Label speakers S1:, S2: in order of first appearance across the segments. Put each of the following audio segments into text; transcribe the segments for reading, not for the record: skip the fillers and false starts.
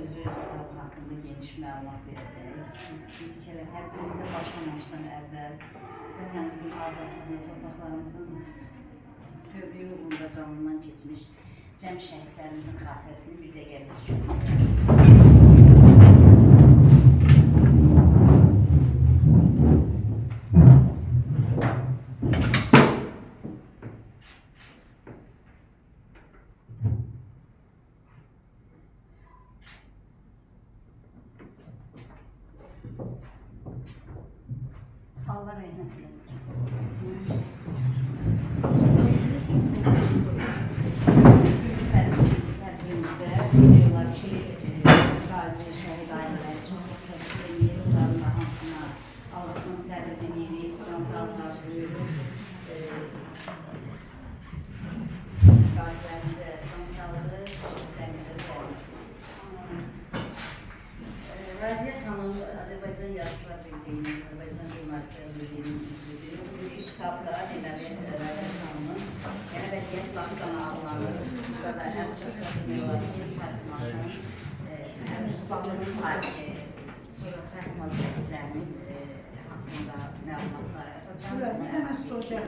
S1: özü kitab haqqında geniş məlumat verəcək. Biz istəyirik ki, hər birimizə başlamamışdan əvvəl vətənimizin azadlığı, torpaqlarımızın tövbəyə uğrunda canından keçmiş cəm şəhidlərimizin xatirəsini bir dəqiqə sükut Allah rəhmət eləsin. Tədbirimizdə biliyorlar ki, qazi şəhid ailələri çox təşkil edir. Onların da hamısına Allah'ın səbrini, can sağlığı arzulayırıq. Qazilərimizə can sağlığı, şəhidlərimizə sağlığı. Raziyə xanım Azərbaycan Yazıçılar Birliyinin, Azərbaycan Jurnalistlər Birliyinin üzvüdür. Bu kitabda deməli Raziyə xanımın əbədiyyət dastanı adlanır. Burada həm çox demək çatmasın, həm Rüsbağlının tarihi, sonra çatmaz şəhidlərinin haqqında məlumatlar əsasən.
S2: Bir dənə stol gəl.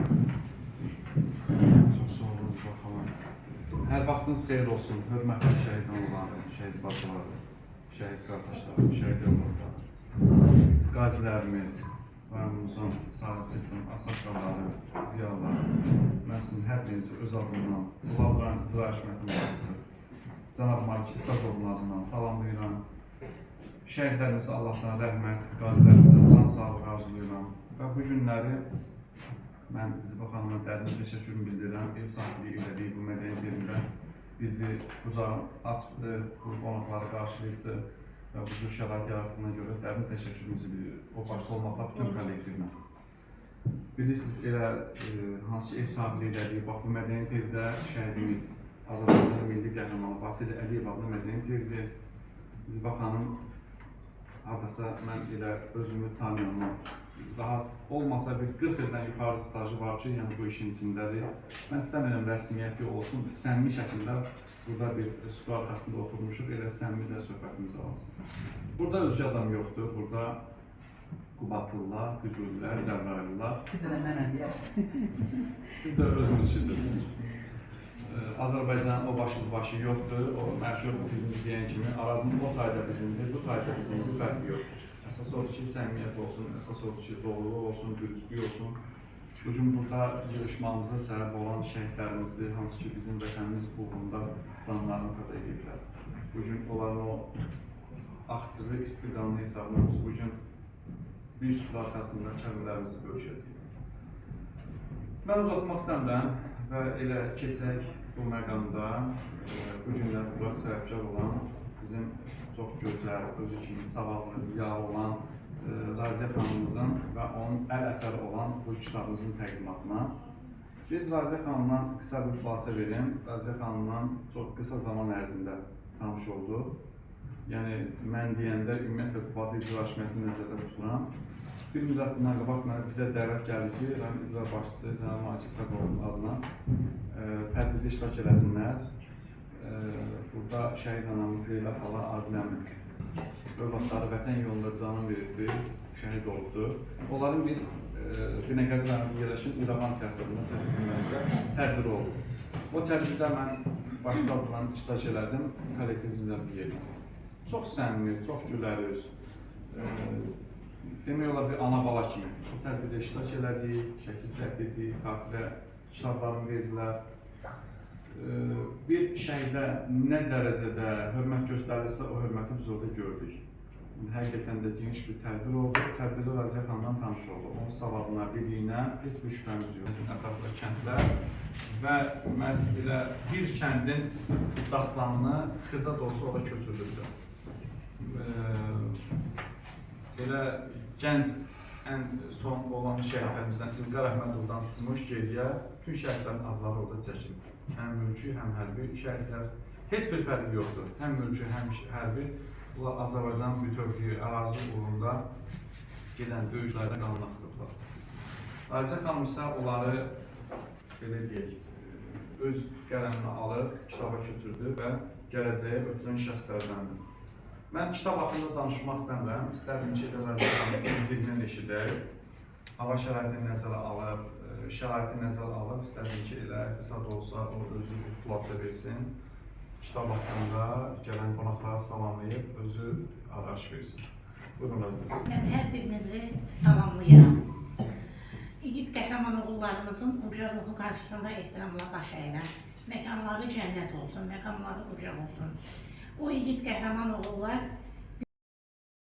S3: Çox sağ olun, baxalım. Hər vaxtınız xeyir olsun, hörmətli şəhid analar, şəhid bacılar, şəhid qardaşlar, şəhid övladlar, qazilərimiz, Qarmuzun, sahibçisin, Asaqaları, ziyalar, mən sizin hər birinizi öz adından, Ulavran İcra Hakimiyyətinin başçısı, Cənab Malik İsaqovun adından salamlayıram. Şəhidlərimizə Allahdan rəhmət, qazilərimizə can sağlıq arzulayıram və bu günləri mən Zibə xanıma dərin təşəkkürümü bildirirəm. Ev sahibliyi elədiyi bu mədəniyyət yerində bizi qucağı açıbdı, bu qonaqları qarşılayıbdı və bu cür şərait yarattığına görə dərin təşəkkürümüzü bilirik. O başda olmaqla bütün kollektivlə. Bilirsiniz, elə hansı ki ev sahibliyi elədiyi, bax bu mədəniyyət evdə şəhidimiz Azərbaycanın milli qəhrəmanı Vasili Əliyev adlı mədəniyyət evdir. Zibə xanım hardasa mən elə özümü tanıyamam. Daha olmasa bir 40 ildən yuxarı stajı var ki, yəni bu işin içindədir. Mən istəmirəm rəsmiyyəti olsun, səmimi şəkildə burada bir su arxasında oturmuşuq, elə səmimi də söhbətimiz alınsın. Burada özgə adam yoxdur, burada Qubatlılılar, Füzulilər, Cəbraylılar.
S2: Bir dənə mənəm deyək.
S3: Siz də özünüzküsünüz. Azərbaycanın o başı yoxdur, o məşhur bu filmi deyən kimi arazının o tayda bizimdir, bu tayda bizimdir, fərqi yoxdur. Əsas odur ki, səmimiyyət olsun, əsas odur ki, doğruluq olsun, dürüstlük olsun. Bugün burada yığışmamıza səbəb olan şəhidlərimizdir, hansı ki bizim vətənimiz uğrunda canlarını fəda ediblər. Bugün onların o axtığı istiqamlı hesabımız bugün bir sütun arxasında kəlmələrimizi bölüşəcəyik. Mən uzatmaq istəmirəm və elə keçək bu məqamda bu günlər burada səbəbkar olan bizim çox gözəl, özü kimi savadlı, ziyalı olan Raziyə xanımımızın və onun əl əsəri olan bu kitabımızın təqdimatına. Biz Raziyə xanımdan qısa bir xülasə verim. Raziyə xanımdan çox qısa zaman ərzində tanış olduq. Yəni, mən deyəndə ümumiyyətlə Qubatlı İcra Hakimiyyətini nəzərdə tuturam. Bir müddət bundan qabaq bizə dəvət gəldi ki, icra başçısı Cənab Malik İsaqovun adına tədbirdə iştirak eləsinlər. Burada şəhid anamız Leyla xala Adiləmin övladları vətən yolunda canını verirdi, şəhid olubdu. Onların bir Binəqədi yerləşən İrəvan teatrında tədbiri oldu. O tədbirdə mən başçılıqla iştirak elədim, kollektivimizlə birlikdə. Çox səmimi, çox gülərüz. Demək olar bir ana-bala kimi. O tədbirdə iştirak elədik, şəkil çəkdirdik, xatirə kitablarını verdilər. Bir şəhidə nə dərəcədə hörmət göstərilirsə, o hörməti biz orada gördük. Həqiqətən də geniş bir tədbir oldu. Tədbirdə Raziyə xanımdan tanış oldu. Onun savadına, biliyinə heç bir şübhəmiz yox. Ətrafda kəndlər və məhz elə bir kəndin dastanını xırda da olsa orada köçürülürdü. Elə gənc ən son olan şəhidlərimizdən İlqar Əhmədovdan tutmuş geriyə bütün şəhidlərin adları orada çəkilir. Həm mülki, həm hərbi şəhidlər. Heç bir fərqi yoxdur. Həm mülki, həm hərbi. Bunlar Azərbaycanın bütövlüyü, ərazi uğrunda gedən döyüşlərdə qanını axıdıblar. Raziyə xanım isə onları, belə deyək, öz qələminə alıb, kitaba köçürdü və gələcəyə ötürən şəxslərdəndir. Mən kitab haqqında danışmaq istəmirəm. İstərdim ki, Azərbaycan dilindən eşidək. Hava şəraitini nəzərə alıb, istərdim ki, elə qısa da olsa o özü bir xülasə versin. Kitab haqqında gələn qonaqlara salamlayıb, özü araş versin. Buyurun özür.
S2: Mən hər birinizi salamlayıram. İgid qəhrəman oğullarımızın uca ruhu qarşısında ehtiramla baş əyirəm. Məkanları cənnət olsun, məqamları uca olsun. O igid qəhrəman oğullar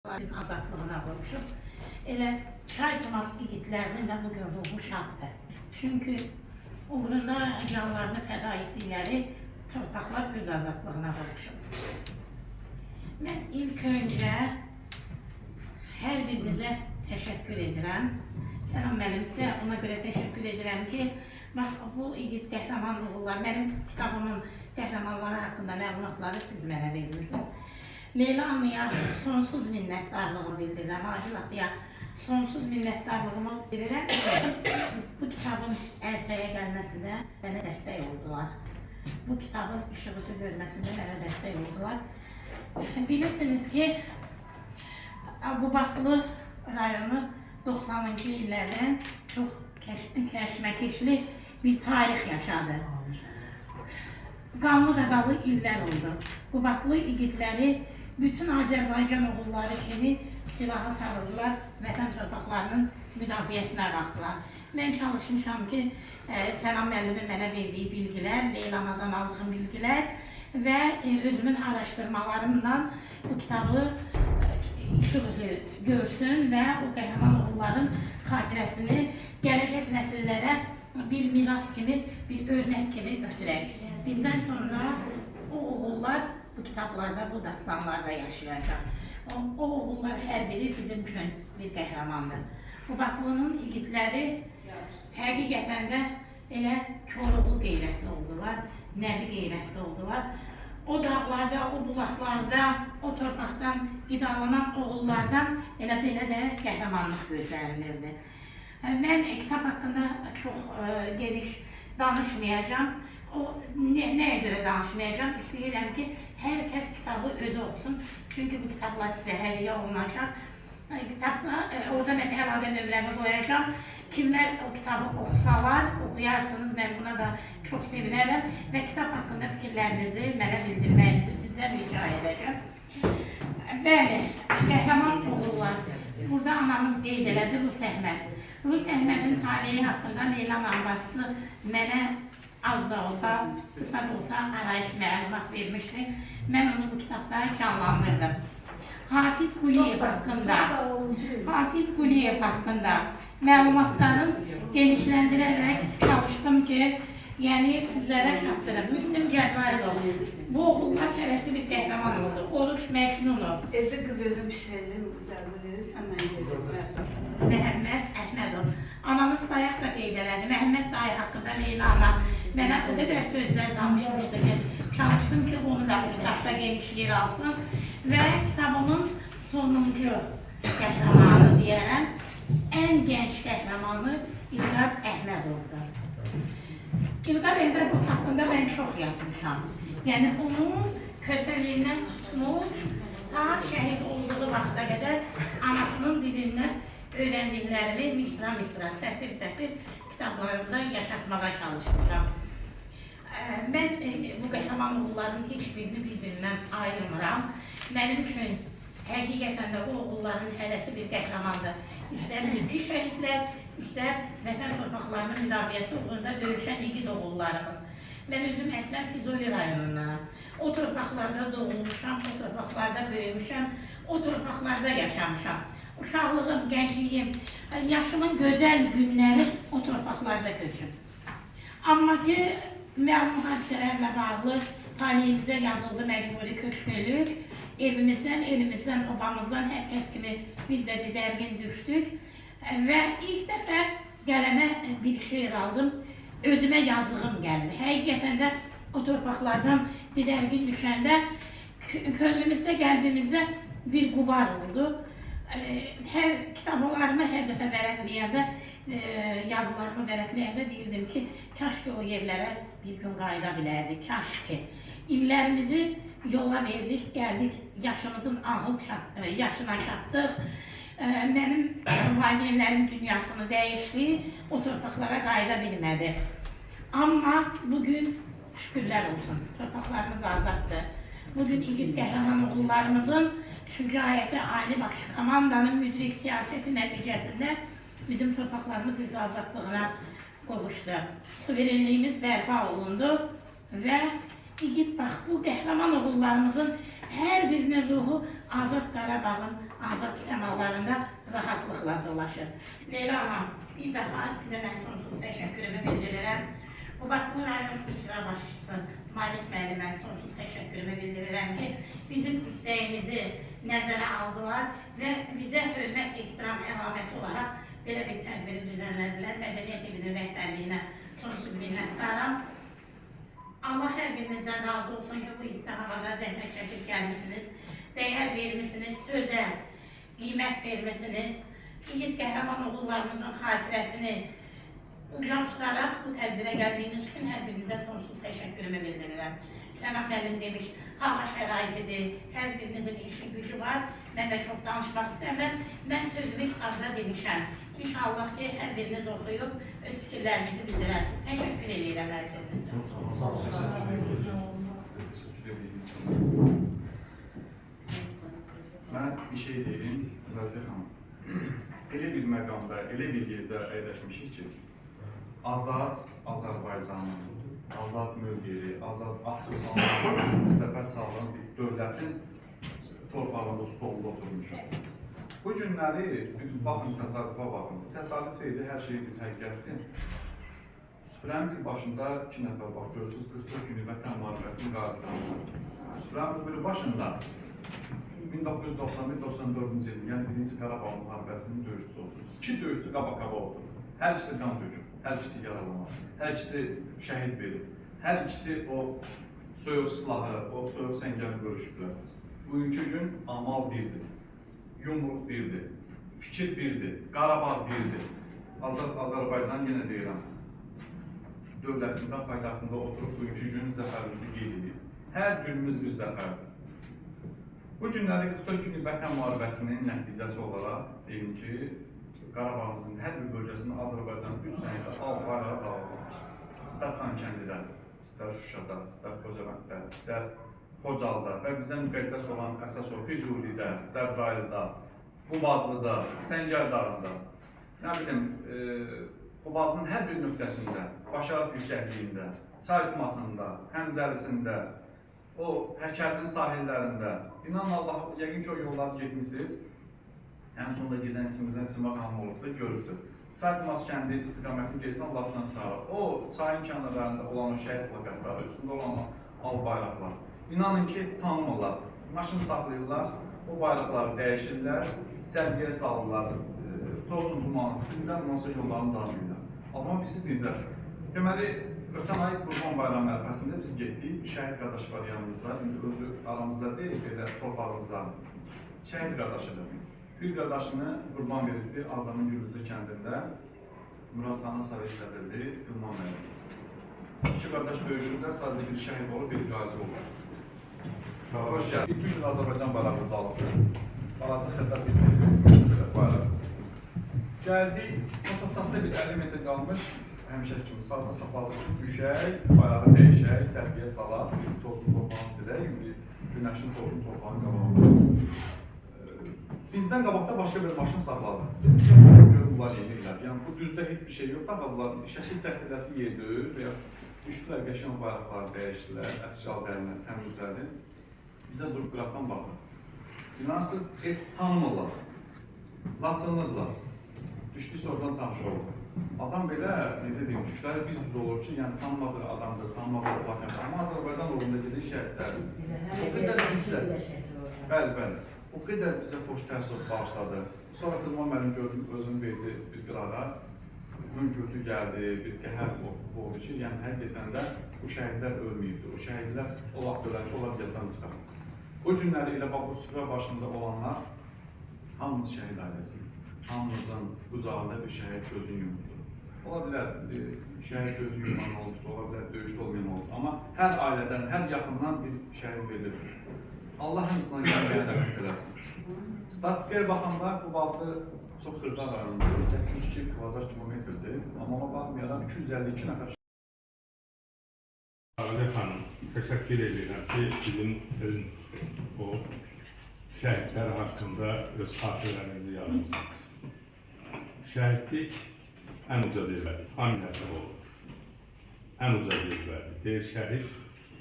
S2: azadlığına vuruşub. Elə çay tumas igidlərinin də bugün ruhu şaddır. Çünki uğrunda canlarını fəda etdikləri torpaqlar öz azadlığına vuruşub. Mən ilk öncə hər birinizə təşəkkür edirəm. Sənəm mənimsə ona görə təşəkkür edirəm ki, bax, bu igid qəhrəman oğullar, mənim kitabımın qəhrəmanları haqqında məlumatları siz mənə verirsiniz. Leyla Anıya sonsuz minnətdarlığımı bildirirəm, Acil Atıya sonsuz minnətdarlığımı bildirirəm. Bu kitabın ərsəyə gəlməsində mənə dəstək oldular. Bu kitabın işıqısı görməsində mənə dəstək oldular. Bilirsiniz ki, Qubadlı rayonu 90-cı illərdən çox kəşməkeşli bir tarix yaşadı. Qanlı qadalı illər oldu. Qubadlı igidləri bütün Azərbaycan oğulları kimi silaha sarıldılar, vətən torpaqlarının müdafiəsinə qalxdılar. Mən çalışmışam ki, Sənam müəllimin mənə verdiyi bilgilər, Leylanadan aldığım bilgilər və özümün araşdırmalarımla bu kitabı işıqızı görsün və o qəhrəman oğulların xatirəsini gələcək nəsillərə bir miras kimi, bir örnək kimi götürək. Bizdən sonra o oğullar bu kitablarda, bu dastanlarda yaşayacaq. O oğullar hər biri bizim üçün bir qəhrəmandır. Qubadlının igidləri həqiqətən də elə Koroğlu qeyrətli oldular, Nəbi qeyrətli oldular. O dağlarda, o bulaqlarda, o torpaqdan qidalanan oğullardan elə belə də qəhrəmanlıq gözlənilirdi. Mən kitab haqqında çox geniş danışmayacağam. Nəyə görə danışmayacağam? İstəyirəm ki, hər kəs kitabı özü oxusun. Çünki bu kitablar sizə hədiyyə olunacaq. Kitabda, orada mən əlaqə nömrəmi qoyacağam. Kimlər o kitabı oxusalar, oxuyarsınız, mən buna da çox sevinərəm və kitab haqqında fikirlərinizi mənə bildirməyinizi sizdən rica edəcəm. Bəli, qəhrəman oğullar. Burada anamız qeyd elədi, Rus Əhməd. Rus Əhmədin taleyi haqqında Leylan Ambacısı mənə az da olsa, qısa da olsa arayış məlumat vermişdi. Mən onu bu kitabda canlandırdım. Hafiz Quliyev haqqında məlumatların genişləndirərək çalışdım ki, yəni sizlərə çatdırım. Müslüm Cəbrayilov, bu oğullar hərəsi bir qəhrəman oldu. Oruç Məcnunov,
S4: Evde kız özüm pişirelim, icazə verirsən mən geleceğim.
S2: Məhəmməd Əhmədov. Anamız bayaq da qeyd elədi, Məhəmməd dayı haqqında Leyla ana mənə o qədər sözlər danışmışdı ki, çalışdım ki, onu da bu kitabda geniş yer alsın və kitabımın sonuncu qəhrəmanı deyərəm, ən gənc qəhrəmanı İlqar Əhmədovdur. İlqar Əhmədov haqqında mən çox yazmışam. Yəni, onun körpəliyindən tutmuş, ta şəhid olduğu vaxta qədər anasının dilindən öyrəndiklərimi misra-misra, sətir-sətir kitablarımda yaşatmağa çalışmışam. Mən bu qəhrəman oğulların heç birini bir-birindən ayırmıram. Mənim üçün həqiqətən də o oğulların hərəsi bir qəhrəmandır. İstər mülki şəhidlər, istər vətən torpaqlarının müdafiəsi uğrunda döyüşən igid oğullarımız. Mən özüm əslən Füzuli rayonundan. O torpaqlarda doğulmuşam, o torpaqlarda böyümüşəm, o torpaqlarda yaşamışam. Uşaqlığım, gəncliyim, yaşımın gözəl günləri o torpaqlarda köçüb. Amma ki, məlum hadisələrlə bağlı taleyimizə yazıldı məcburi köçkünlük. Evimizdən, elimizdən, obamızdan hər kəs kimi biz də didərgin düşdük. Və ilk dəfə qələmə bir şeir aldım, özümə yazığım gəldi. Həqiqətən də o torpaqlardan didərgin düşəndə könlümüzdə, qəlbimizdə bir qubar oldu. Hər kitablarımı hər dəfə vərəqləyəndə, yazılarımı vərəqləyəndə deyirdim ki, kaş ki o yerlərə bir gün qayıda bilərdik, kaş ki. İllərimizi yola verdik, gəldik, yaşımızın yaşına çatdıq. Mənim valideynlərim dünyasını dəyişdi, o torpaqlara qayıda bilmədi. Amma bugün şükürlər olsun, torpaqlarımız azaddır. Bugün İgid qəhrəman oğullarımızın şücaəti, Ali Baş Komandanın müdrik siyaseti nəticəsində bizim torpaqlarımız öz azadlığına qovuşdu. Suverenliyimiz bərpa olundu və İgid bax, bu qəhrəman oğullarımızın hər birinin ruhu Azad Qarabağın azad səmalarında rahatlıqla dolaşır. Leyla Hanım, bir daha sizə mən sonsuz təşəkkürümü bildirirəm. Qubadlı rayon icra başçısı Malik müəllimə sonsuz təşəkkürümü bildirirəm ki, bizim istəyimizi nəzərə aldılar və bizə hörmət, ehtiram əlaməti olaraq belə bir tədbiri düzənlədilər. Mədəniyyət evinin rəhbərliyinə sonsuz minnətdaram. Allah hər birinizdən razı olsun ki, bu isti havada zəhmət çəkib gəlmişsiniz, dəyər vermişsiniz, sözə qiymət vermişsiniz. İgid qəhrəman oğullarımızın xatirəsini uca tutaraq bu tədbirə gəldiyiniz üçün hər birinizə sonsuz təşəkkürümü bildirirəm. Sənab müəllim demiş, hava şəraitidir, hər birinizin işi gücü var. Mən də çox danışmaq istəmirəm. Mən sözümü kitabda demişəm. İnşallah ki, hər biriniz oxuyub, öz fikirlərinizi bildirərsiniz. Təşəkkür edirəm hər birinizə.
S3: Mən bir şey deyim, Raziyə xanım. Elə bir məqamda, elə bir yerdə əyləşmişik ki, azad Azərbaycanın, azad mövqeyi, azad açıq zəfər çalan bir dövlətin torpağında, stolunda oturmuşuq. Bu günləri, baxın, təsadüfə baxın. Təsadüf deyildi, hər şey bir həqiqətdir. Süfrənin bir başında 2 nəfər bax, görürsünüz, 44 günü vətən müharibəsinin qaziləri. Süfrənin bir başında 1991-94-cü ilin, yəni 1-ci Qarabağ müharibəsinin döyüşçüsü oldu. 2 döyüşçü qaba-qaba oldu. Hər ikisi qan döküb, hər ikisi yaralanır, hər ikisi şəhid verir, hər ikisi o soyuq silahı, o soyuq səngəni görüşüblər. Bugünkü gün amal birdir, yumruq birdir, fikir birdir, Qarabağ birdir. Azərbaycan yenə deyirəm, dövlətində, paytaxtında oturub bugünkü gün zəfərimizi qeyd edir. Hər günümüz bir zəfərdir. Bu günləri 44 günlük vətən müharibəsinin nəticəsi olaraq deyim ki, Qarabağımızın hər bir bölgəsində Azərbaycanın üst sənədə al bayrağı dağılmış. İstər Xankəndidə, istər Şuşada, istər Xocabənddə, istər Xocalıda və bizə müqəddəs olan Əsasov, Füzulidə, Cəbrayılda, Qubadlıda, Səngərdarında, nə bilim, Qubadlının hər bir nöqtəsində, Başarıq yüksəkliyində, Çaytmasında, Həmzəlisində, o Həkərdin sahillərində, inanın Allah, yəqin ki o yolları getmişsiniz, ən sonunda gedən içimizdən Sima xanım olubdur, görübdür. Çaytmas kəndi istiqamətini gəlsən Laçına sarı, o çayın kənarlarında olan o şəhid plakatları, üstündə olan al bayraqlar. İnanın ki, heç tanımırlar, maşını saxlayırlar, o bayraqları dəyişirlər, sərgiyə salırlar, tozun dumanı silirlər, ondan sonra yollarını davam edirlər. Amma bizi bizə. Deməli, ötən ay Qurban Bayramı ərəfəsində biz getdik, bir şəhid qardaş var yanımızda, indi özü aramızda deyil, belə torpağımızda. Şəhid qardaşıdır. Bir qardaşını qurban verildi Ağdamın Gülücü kəndində, Muradxanın Sovet sədrli Filman müəllim. 2 qardaş döyüşürlər, sadəcə bir şəhid olur, bir qazi olur. Hoş gəldin. Bütün gün Azərbaycan bayrağı uzalıbdır. Balaca xəttət bir bayraq. Gəldik, çata-çatda bir 50 metr qalmış, həmişə kimi sağda saxladıq ki, düşək, bayrağı dəyişək, sərgiyə salaq, tozun torpağını silək, günəşin tozun torpağını qabağında. Bizdən qabaqda başqa bir maşın saxladı. Görün, bunlar yenirlər. Yəni, bu düzdə heç bir şey yox, daha bunlar şəkil çəkdiləsi yedi və ya düşdülər, qəşən bayraqları dəyişdilər, əskal dərinlər, təmizlədi. Bizə durub qıraqdan baxır. İnansız, heç tanımırlar, laçınırlar. Düşdüysə oradan tanış olur. Adam belə, necə deyim, düşləri biz olur ki, yəni tanımadığı adamdır, tanımadığı bakın. Amma Azərbaycan uğrunda gedir şəhidlərdir. O qədər bizdə. Bəli. O qədər bizə xoş təəssürat bağışladı. Sonra Filman müəllim gördüm, özünü verdi bir qırağa. Hönkürtü gəldi, bir qəhər oldu ki, yəni həqiqətən də bu şəhidlər ölməyibdir. O şəhidlər o vaxt ölən ki, onlar yaddan çıxar. Bu günləri elə bu süfrə başında olanlar Hamımız şəhid ailəsidir. Hamımızın qucağında bir şəhid gözünü yumdu. Ola bilər, şəhid gözü yuman oldu, ola bilər, döyüşdə olmayan oldu. Amma hər ailədən, hər yaxından bir şəhid verilir. Allah hamısına gəlməyən rəhmət eləsin. Statistikaya baxanda bu bağlı çox xırda rayondur, 802 kvadrat kilometrdir. Amma ona baxmayaraq 252 nəfər
S5: Ağabey xanım, təşəkkür edirəm ki, bizim o şəhidlər haqqında öz xatirələrinizi yazmışsınız. Şəhidlik ən uca zirvədir, hamı nəsəb olur. Ən uca zirvədir. Deyir şəhid,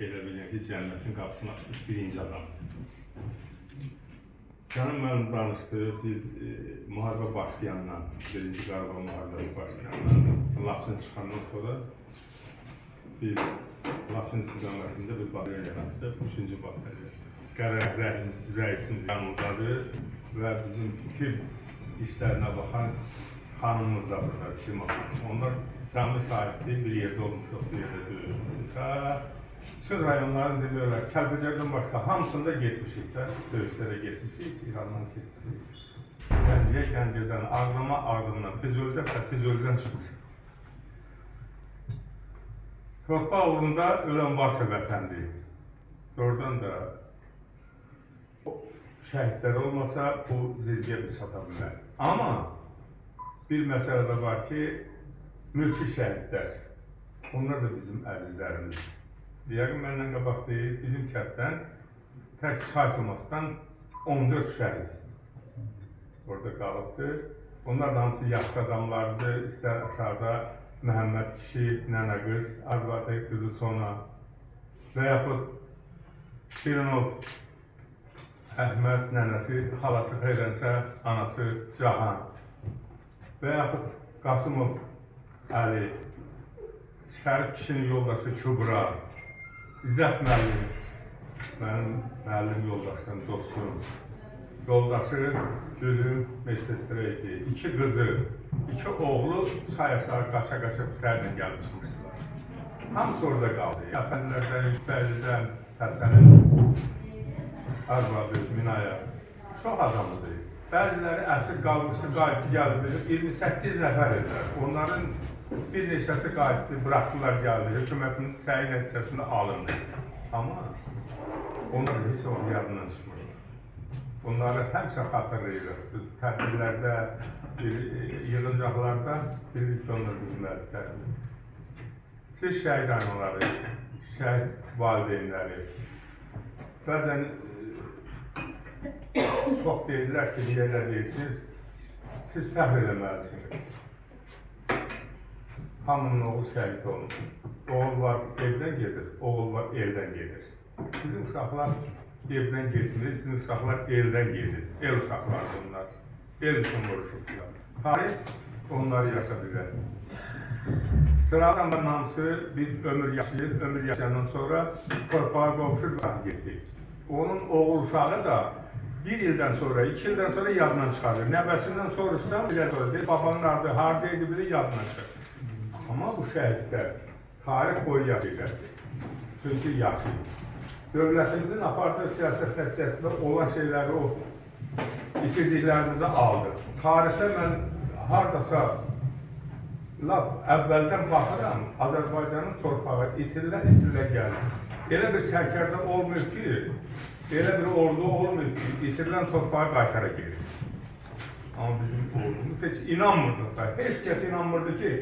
S5: elə bilin ki, cənnətin qapısını açmış birinci adamdır. Canım mənim danışdıq, biz müharibə başlayandan, birinci Qarabağ müharibəsi başlayandan, Laçın çıxandan sonra bir Laçın istiqamətində bir batarya yaratdıq, 3-cü batarya. Qərar rəisimiz yanındadır və bizim tibb işlərinə baxan xanımımız da burada, Sima xanım. Onlar canlı şahiddir, bir yerdə olmuşuq, bir yerdə döyüşmüşük. Bütün rayonların demirlər, Kəlbəcərdən başqa hamısında getmişik də, döyüşlərə getmişik, İrandan getmişik. Gəncədən, Ağdamdan, Füzulidən çıxmışıq. Torpaq uğrunda ölən varsa vətəndir. Oradan da şəhidlər olmasa bu zirvəyə biz çata bilər. Amma bir məsələ də var ki, mülki şəhidlər, onlar da bizim əzizlərimiz. Deyək, məndən qabaq deyil, bizim kənddən tək Saytomasdan 14 şəhid orada qalıbdır. Onlar da hamısı yaşlı adamlardır, istər aşağıda Məhəmməd kişi, nənə qız, arvadı, qızı Sona və yaxud Şirinov, Əhməd, nənəsi, xalası Xeyrənsə, anası Cahan və yaxud Qasımov Əli, Şərif kişinin yoldaşı Kübra, İzzət müəllim, mənim müəllim yoldaşım, dostum, yoldaşı Gülüm Meçestreydi, 2 qızı, 2 oğlu çay-aşağı qaça-qaça bütərlə gəlib çıxmışdılar. Hamısı orada qaldı. Əfəndilərdən, Yüzbəlidən, Təsənin, arvadı, Minaya, çox adamıdır. Bəziləri əsir qalmışdı, qayıtı gəldi, 28 nəfər edilər. Onların bir neçəsi qayıtdı, bıraktılar gəldi, hökumətimiz səyi nəticəsində alındı. Amma onlar da heç o yadından çıxmır. Bunları həmişə xatırlayırıq. Tədbirlərdə, yığıncaqlarda bilirik ki, onlar bizim əzizlərimiz. Siz şəhid anaları, şəhid valideynləri, bəzən çox deyirlər ki, yerlə deyirsiniz, siz fəxr eləməlisiniz. Hamının oğul şəhid olmuş. Oğul var, evdən gedir, oğul var, eldən gedir. Sizin uşaqlar evdən getmir, sizin uşaqlar eldən gedir. El uşaqlardır bunlar. El üçün vuruşublar. Tarih onları yaşadılar. Sıradan hamısı bir ömür yaşayır, ömür yaşayandan sonra torpağa qovuşur və getdik. Onun oğul uşağı da 1 ildən sonra, 2 ildən sonra yadından çıxarır. Nəbəsindən soruşsam, belə deyir, babanın adı haradaydı biri yadından çıxır. Amma bu şəhidlər tarix boyu yaşayırlar. Çünki yaşayır. Dövlətimizin apardığı siyasət nəticəsində olan şeyləri o itirdiklərimizi aldı. Tarixdə mən haradasa əvvəldən baxıram, Azərbaycanın torpağı itirilər gəlir. Elə bir sərkərdə olmuyor ki, elə bir ordu olmuyor ki, itirilən torpağı qaytara gelir. Amma bizim ordumuz heç inanmırdı da, heç kəs inanmırdı ki,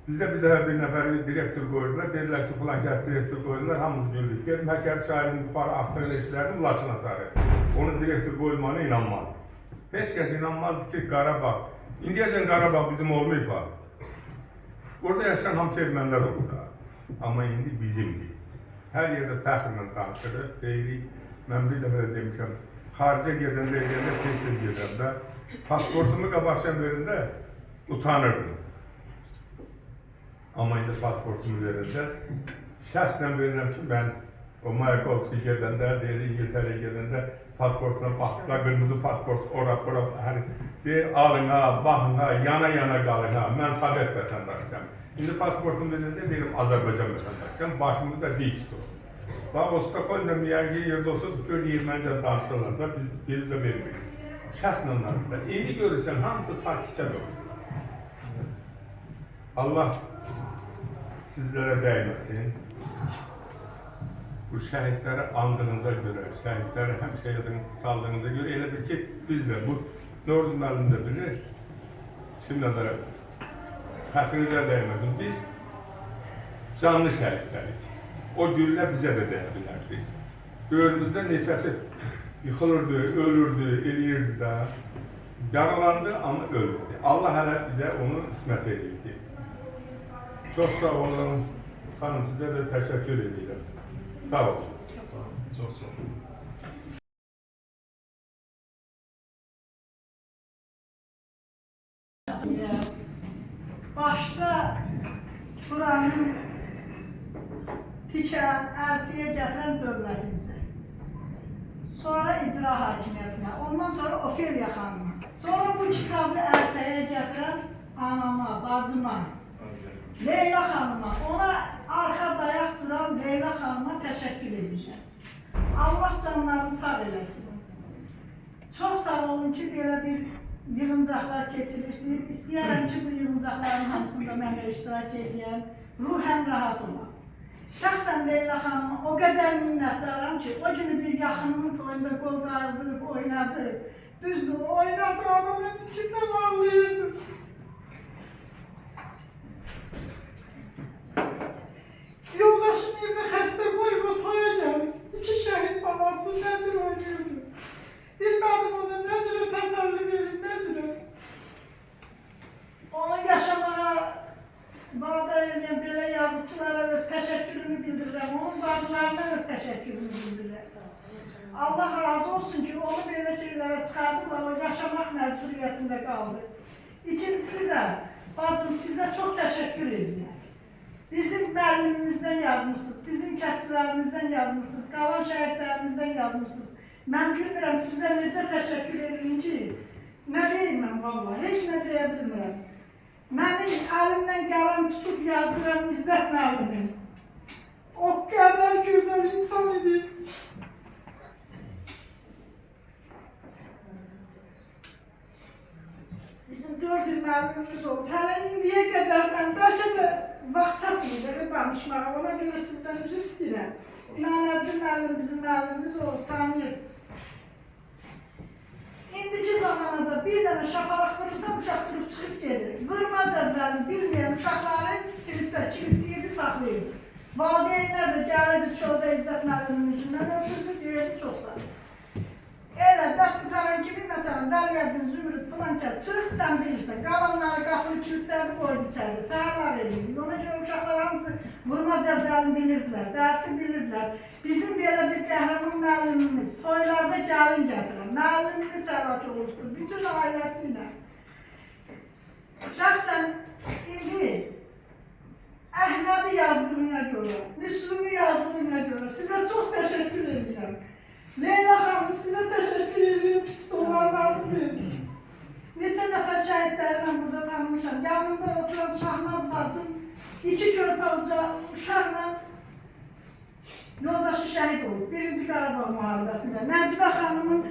S5: bizdə bir dəfə bir nəfəri direktor qoyurdular, dedilər ki, filan kəs direktor qoyurdular, hamımız güldük. Dedim, Həkəri çayının yuxarı aktığını işlərdim, Laçına sarı. Onun direktor qoyulmağına inanmazdı. Heç kəs inanmazdı ki, Qarabağ, indiyəcən Qarabağ bizim olmayıb. Orada yaşayan hamısı ermənilər olsa, amma indi bizimdir. Hər yerdə fəxrlə danışırıq, deyirik. Mən bir dəfə də demişəm, xaricə gedəndə, tez-tez gedəndə, pasportumu qabaqcan verində utanırdım. Amma indi pasportumu verəndə, şəxslə verirəm ki, mən o Mayakovski gedəndə, İngiltərəyə gedəndə pasportuna baxdıqlar, qırmızı pasport, ora, deyir, alın ha, baxın ha, yana qalın ha, mən Sovet vətəndaşıyam. İndi pasportumu verəndə deyirəm, Azərbaycan vətəndaşıyam, başımız da dik tutur. Bax, o Stockholm'da müəyyən yerdə olsa, gör, erməncə danışırlar da, biz də vermirik. şəxslə danışdılar. İndi görürsən, hamısı sakitcə durur. Allah sizlərə dəyməsin. Bu şəhidləri andığınıza görə, şəhidləri həmişə yadınızda saldığınıza görə elə bir ki, biz də bu Nurdi müəllim də bilir, şimdi də xətrinizə dəyməsin. Biz canlı şəhidlərik. O güllə bizə də dəyə bilərdi. Önümüzdə neçəsi yıxılırdı, ölürdü, eləyirdi də. Yaralandı, amma ölürdü. Allah hələ bizə onu ismət edirdi. Çox sağ olun. Xanım, sizə də təşəkkür edirəm. Sağ olun.
S3: Sağ olun. Çox sağ olun.
S4: Başda buranın tikən, ərsiyə gətirən dövlətimizə, sonra icra hakimiyyətinə, ondan sonra Ofeliya xanıma, sonra bu kitabı ərsəyə gətirən anama, bacıma, Leyla xanıma, ona arxa dayaq duran Leyla xanıma təşəkkür edirəm. Allah canlarını sağ eləsin. Çox sağ olun ki, belə bir yığıncaqlar keçirirsiniz. İstəyərəm ki, bu yığıncaqların hamısında mən də iştirak edəyəm, ruhən rahat olaq. Şəxsən Leyla xanıma o qədər minnətdaram ki, o günü bir yaxınının toyunda qol qayıldırıb oynadı. Düzdür, oynadı, ama mən içimdən ağlayırdım. Yoldaşım evdə xəstə qoyub o toya gəlib. İki şəhid balası nəcür oynayırdı. Bilmədim ona nəcürə təsəlli verir, nəcürə. Onu yaşamağa vadar edən belə yazıçılara öz təşəkkürümü bildirirəm. Onun bazılarına öz təşəkkürümü bildirirəm. Allah razı olsun ki, onu belə şeylərə çıxardılar, o yaşamaq məcburiyyətində qaldı. İkincisi də, bacım, sizə çox təşəkkür edirəm. Bizim müəllimimizdən yazmışsınız, bizim kətçilərimizdən yazmışsınız, qalan şəhidlərimizdən yazmışsınız. Mən bilmirəm, sizə necə təşəkkür edin ki, nə deyim mən vallahi, heç nə deyə bilmirəm. Mənim əlimdən qələm tutub yazdıram İzzət müəllimin. O qədər gözəl insan idi. Bizim 4 il müəllimimiz oldu. Hələ indiyə qədər mən bəlkə də vaxt çatmıydı danışmağa, ona görə sizdən üzr istəyirəm. İnanəddin müəllim bizim müəllimimiz olub, tanıyıb. İndiki zamanında bir dənə şapalaqdırırsa, uşaq durub çıxıb gedir. Vırma cədvəlini bilməyən uşaqları sinifdə kilitliyirdi, saxlayırdı. Valideynlər də gəlirdi, çöldə İzzət müəllimin üzündən öpürdü, deyirdi, çox sağ. Elə dərs qutaran kimi, məsələn, Dəryəddin, Zümrüd, Plankət, çıx, sən bilirsən, qalanları qapını kilitlərdi, qoydu içərdi, səhərlər edirdik. Ona görə uşaqlar hamısı vurma cədvəlini bilirdilər, dərsi bilirdilər. Bizim belə bir qəhrəman müəllimimiz, toylarda gəlin gətirən, müəllimimiz həlak olubdur, bütün ailəsi ilə. Şəxsən indi Əhmədi yazdığına görə, Müslümü yazdığına görə sizə çox təşəkkür edirəm. Leyla xanım, sizə təşəkkür edirəm ki, stolarlarını vermişsiniz. Neçə nəfər şəhidlərlə burada tanımışam. Yanında oturan Şahnaz bacım, 2 körpə uşaqla yoldaşı şəhid olub. 1-ci Qarabağ müharibəsində. Nəcibə xanımın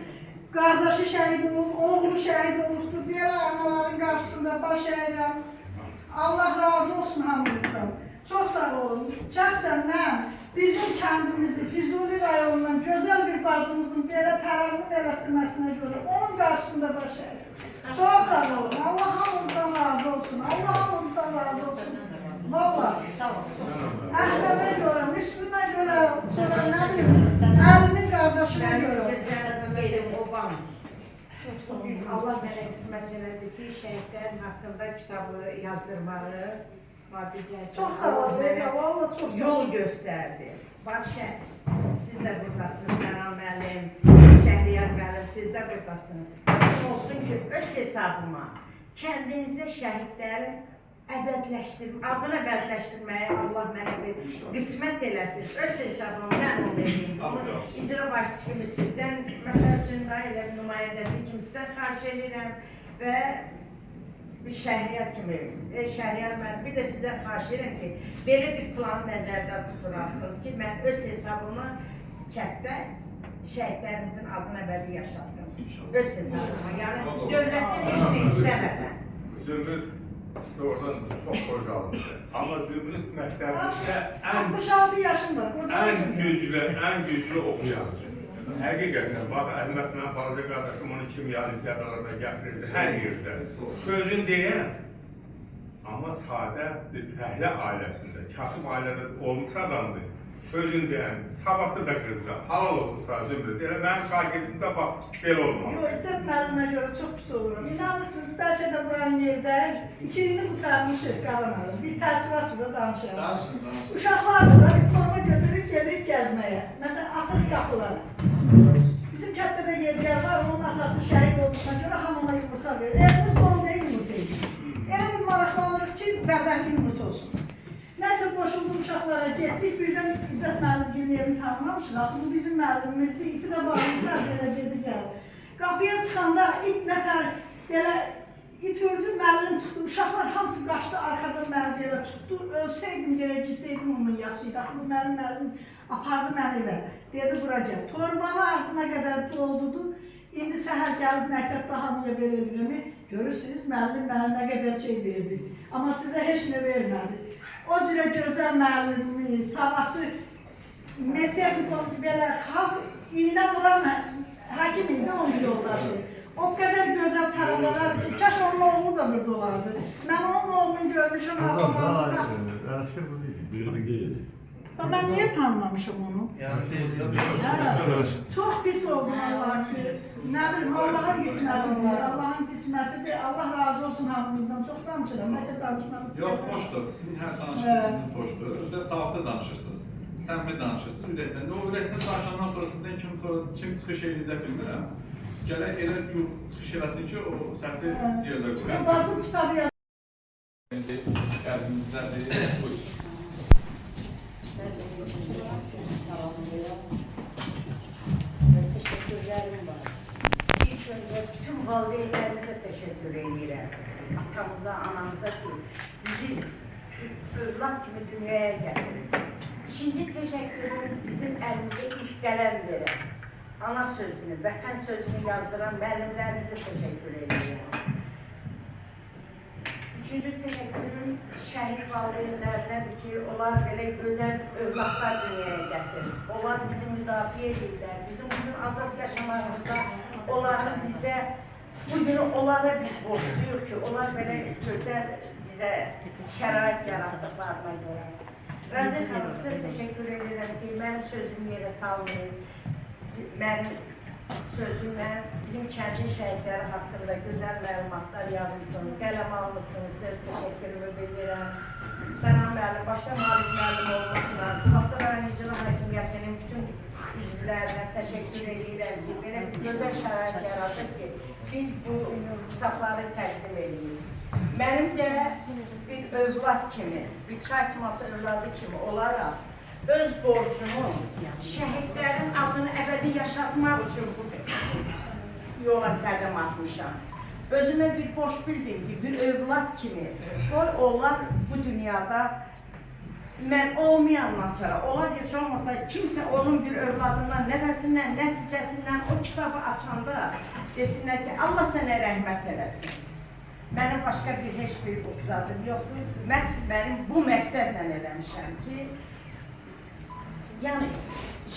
S4: qardaşı şəhid olub, oğlu şəhid olubdur. Belə anaların qarşısında baş əyirəm. Allah razı olsun hamınızdan. Çox sağ olun. Şəxsən mən bizim kəndimizi, Füzuli rayonundan gözəl bir bacımızın belə tərənnüm elətdirməsinə görə onun qarşısında baş əyirəm. Çox sağ olun. Allah hamınızdan razı olsun. Allah hamınızdan razı olsun. Vallahi. Əhmədə görə, Müslümə görə, sonra nə deyim, Əlinin qardaşına görə.
S6: Allah mənə qismət elədi ki, şəhidlərin haqqında kitabı yazdırmağı,
S4: Çox sağ olun, valla çox sağ olun.
S6: Yol göstərdi. Bax, siz də buradasınız, Sənan müəllim, Şəhriyar müəllim, siz də buradasınız. Olsun ki, öz hesabıma kəndimizdə şəhidlərin adını əbədləşdirməyə Allah mənə bir qismət eləsin. Öz hesabıma mən onu edeyim. İcra başçı kimi sizdən, məsəl üçün da elə bir nümayəndəsi kimi sizdən xarş edirəm və bir Şəhriyar kimi, Şəhriyar müəllim, bir də sizdən xarş edirəm ki, belə bir planı nəzərdə tuturasınız ki, mən öz hesabımı kənddə şəhidlərimizin adını əbədi yaşatdım. Öz hesabıma, yəni dövlətdən heç nə istəmədən.
S5: Zümrüt doğrudan çox qocalıdır. Amma Zümrüt məktəbində ən
S4: 66 yaşında.
S5: ən güclü oxuyan. Həqiqətən, bax, Əhməd mən balaca qardaşım onu kimya olimpiadalarına gətirirdi, hər yerdə. Sözün deyən, amma sadə bir fəhlə ailəsində, kasıb ailədə olmuş adamdır. Sözün deyən, sabahlı da qızda, halal olsun sağ Zümrüt. Elə mənim şagirdim də bax, belə olmalı.
S4: Yox, İzzət müəllimə görə çox pis olurum. İnanırsınız, bəlkə də buranın yerdə 2 ilini qurtarmışıq qalanarım. Bir təəssüratı da danışalım. Uşaqlardır da biz torba götürüb gelirik gəzməyə. Məsələn, atırıq qapılara. Bizim kətdə yerlər var, onun atası şəhid olduğuna görə hamına yumurta verir. Evimiz dolu deyil yumurta edir. Elə bir maraqlanırıq ki, bəzəkli yumurta olsun. Nəysə qoşuldu uşaqlara getdik, birdən İzzət müəllim yerini tanımamışıq. Bu bizim müəllimimizdir, iti də bağlıqlar belə gedir gəlir. Qapıya çıxanda it nətər belə it öldü, müəllim çıxdı, uşaqlar hamısı qaçdı, arxadan məni belə tutdu. Ölsəydim, yerə gitsəydim onun yaxşıydı. Bu müəllim apardı məni evə, dedi bura gəl. Torbanı ağzına qədər doldurdu. İndi səhər gəlib məktəbdə hamıya verilirimi, görürsünüz, müəllim mənə nə qədər şey verdi. Amma sizə heç nə vermədi. O cürə gözəl müəllimi, savadlı, metodikon belə xalq iynə vuran həkim indi onun yoldaşı. O qədər gözəl tələbələr ki, kaş onun oğlu da burada olardı. Mən onun oğlunu görmüşüm, ağlamanıza. Ben niye tanımamışım onu? Çok pis oldum Allah'ın ki. Ne bileyim Allah'ın kısmeti var. Allah'ın kısmeti de Allah razı olsun hamımızdan. Çok danışırım. Ne kadar danışmamız
S3: Yox, xoşdur. Sizin hər danışığınız xoşdur. Özü də sağlıqlı danışırsınız. Səmimi danışırsınız ürəkdən. O ürəkdən danışandan sonra sizdən kim çıxış eləyəcək bilmirəm. Gələk elə gür çıxış eləsin ki, o səsi yerdə qoyur.
S4: Bacım kitabı yazır.
S3: Qəlbimizdədir. Buyur.
S6: Teşekkürlerim var. İlk önce bütün valideynlerimize teşekkür ederim. Atamıza, anamıza ki bizi evlat gibi dünyaya getirin. İkinci teşekkürüm bizim elimize ilk qələm verən, ana sözünü, vətən sözünü yazdıran müəllimlərimize teşekkür ederim. Üçüncü teşekkürüm şəhid valideynlərinədir ki, onlar belə gözəl övladlar dünyaya gətirir. Onlar bizi müdafiə edirlər, bizim bugün azad yaşamağımızda onların bizə, bugünü onlara biz borçluyuq ki, onlar belə gözəl bizə şərait yaratdıqlarına görə. Rəzi xanım, sizə teşekkür edirəm ki, mənim sözümü yerə salmayın. Mənim sözümlə bizim kəndin şəhidləri haqqında gözəl məlumatlar yazmışsınız, qələm almışsınız, söz təşəkkürümü bildirəm. Sənan müəllim, başda Malik müəllim olmasına, Abdurrahman İcra Hakimiyyətinin bütün üzvlərinə təşəkkür edirəm ki, belə bir gözəl şərait yaratır ki, biz bu kitabları təqdim edirik. Mənim də bir övlad kimi, bir çay tuması övladı kimi olaraq öz borcumu, şəhidlərin adını əbədi yaşatmaq üçün bu yola qədəm atmışam. Özümə bir borc bildim ki, bir övlad kimi, qoy onlar bu dünyada mən olmayandan sonra, onlar heç olmasa kimsə onun bir övladından, nəvəsindən, nəticəsindən o kitabı açanda desinlər ki, Allah sənə rəhmət eləsin. Mənim başqa bir heç bir uzadım yoxdur. Mənim bu məqsədlə eləmişəm ki, yəni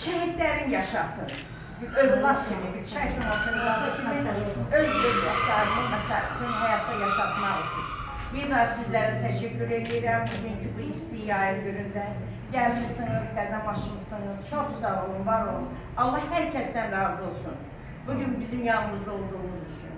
S6: şəhidlərin yaşasın. Bir övlad kimi, bir çay tuması övladı kimi öz övladlarını məsəl üçün həyatda yaşatmaq üçün. Bir daha sizlərə təşəkkür edirəm bugünkü bu isti yayın günündə. Gəlmişsiniz, qədəm açmışsınız. Çox sağ olun, var olun. Allah hər kəsdən razı olsun. Bugün bizim yanımızda olduğumuz üçün.